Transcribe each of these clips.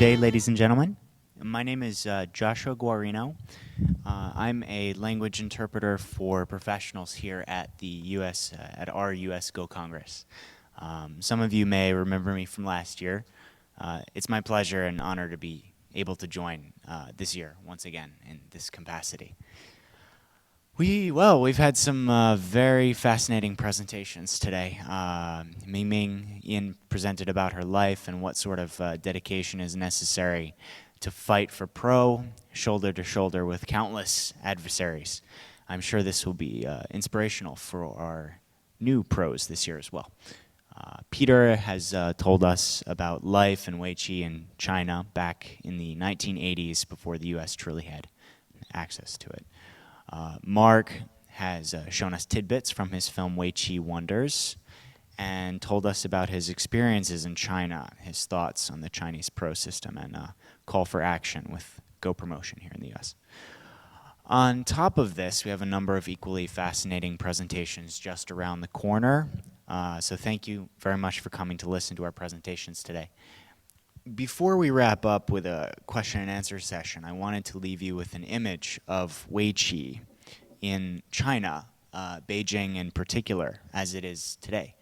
day, ladies and gentlemen. My name is Joshua Guarino. I'm a language interpreter for professionals here at the at our US Go Congress. Some of you may remember me from last year. It's my pleasure and honor to be able to join this year once again in this capacity. We've had some very fascinating presentations today. Ming Ian presented about her life and what sort of dedication is necessary to fight for pro, shoulder to shoulder with countless adversaries. I'm sure this will be inspirational for our new pros this year as well. Peter has told us about life and Wei Qi in China back in the 1980s before the US truly had access to it. Mark has shown us tidbits from his film Wei Qi Wonders and told us about his experiences in China, his thoughts on the Chinese pro system, and call for action with Go promotion here in the US. On top of this, we have a number of equally fascinating presentations just around the corner. So thank you very much for coming to listen to our presentations today. Before we wrap up with a question and answer session, I wanted to leave you with an image of Wei Qi in China, Beijing in particular, as it is today.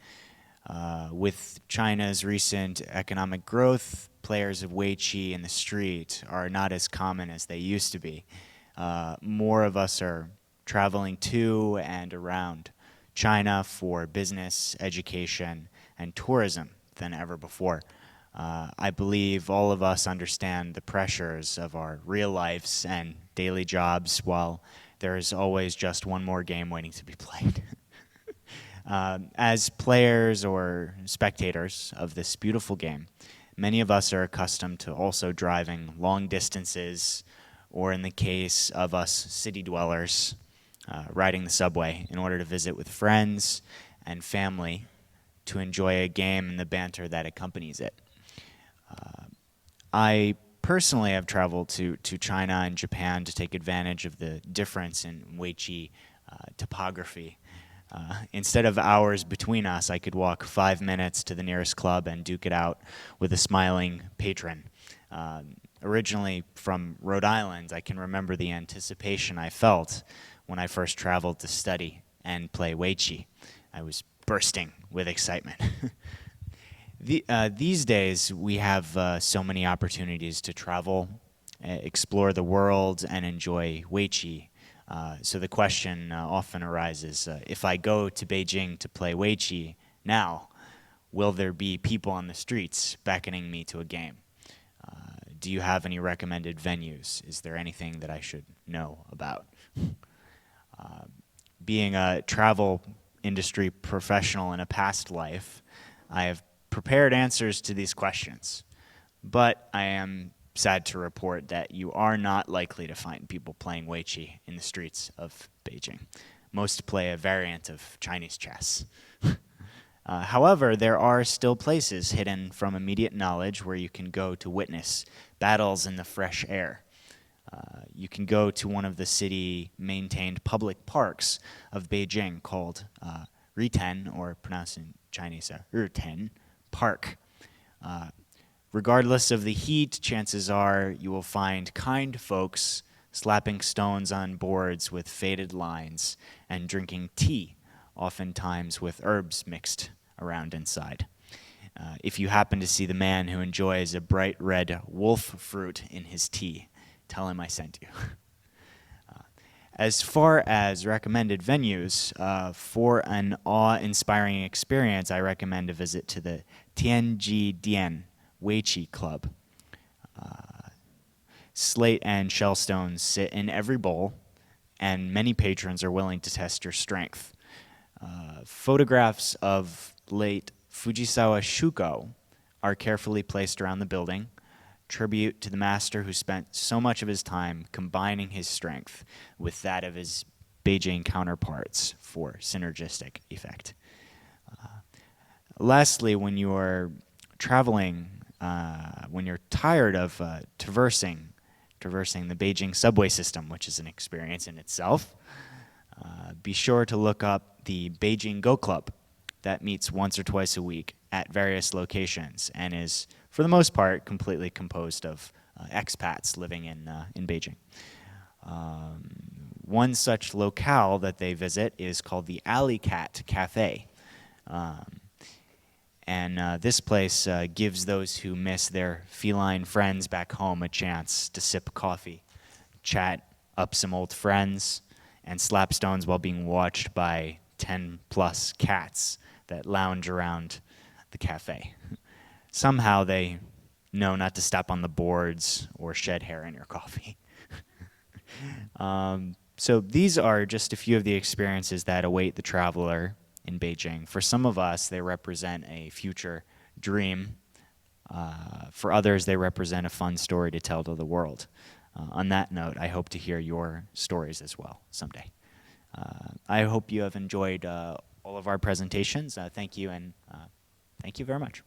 With China's recent economic growth, players of Wei Qi in the street are not as common as they used to be. More of us are traveling to and around China for business, education, and tourism than ever before. I believe all of us understand the pressures of our real lives and daily jobs, while there is always just one more game waiting to be played. As players or spectators of this beautiful game, many of us are accustomed to also driving long distances, or in the case of us city dwellers, riding the subway in order to visit with friends and family to enjoy a game and the banter that accompanies it. I personally have traveled to China and Japan to take advantage of the difference in Wei Qi topography. Instead of hours between us, I could walk 5 minutes to the nearest club and duke it out with a smiling patron. Originally from Rhode Island, I can remember the anticipation I felt when I first traveled to study and play Wei Qi. I was bursting with excitement. These days, we have so many opportunities to travel, explore the world, and enjoy Wei Qi. So the question often arises, if I go to Beijing to play Wei Qi now, will there be people on the streets beckoning me to a game? Do you have any recommended venues? Is there anything that I should know about? Being a travel industry professional in a past life, I have prepared answers to these questions, but I am sad to report that you are not likely to find people playing Wei Qi in the streets of Beijing. Most play a variant of Chinese chess. However, there are still places hidden from immediate knowledge where you can go to witness battles in the fresh air. You can go to one of the city-maintained public parks of Beijing called Riten, or pronounced in Chinese, Riten Park. Regardless of the heat, chances are you will find kind folks slapping stones on boards with faded lines and drinking tea, oftentimes with herbs mixed around inside. If you happen to see the man who enjoys a bright red wolf fruit in his tea, tell him I sent you. As far as recommended venues, for an awe-inspiring experience, I recommend a visit to the Tianji Wei Qi Club. Slate and shellstones sit in every bowl, and many patrons are willing to test your strength. Photographs of late Fujisawa Shuko are carefully placed around the building, tribute to the master who spent so much of his time combining his strength with that of his Beijing counterparts for synergistic effect. Lastly, when you are traveling, when you're tired of traversing the Beijing subway system, which is an experience in itself, be sure to look up the Beijing Go Club that meets once or twice a week at various locations and is, for the most part, completely composed of expats living in Beijing. One such locale that they visit is called the Alley Cat Cafe. And this place gives those who miss their feline friends back home a chance to sip coffee, chat up some old friends, and slap stones while being watched by 10+ cats that lounge around the cafe. Somehow they know not to step on the boards or shed hair in your coffee. So these are just a few of the experiences that await the traveler in Beijing. For some of us, they represent a future dream. For others, they represent a fun story to tell to the world. On that note, I hope to hear your stories as well someday. I hope you have enjoyed all of our presentations. Thank you, and thank you very much.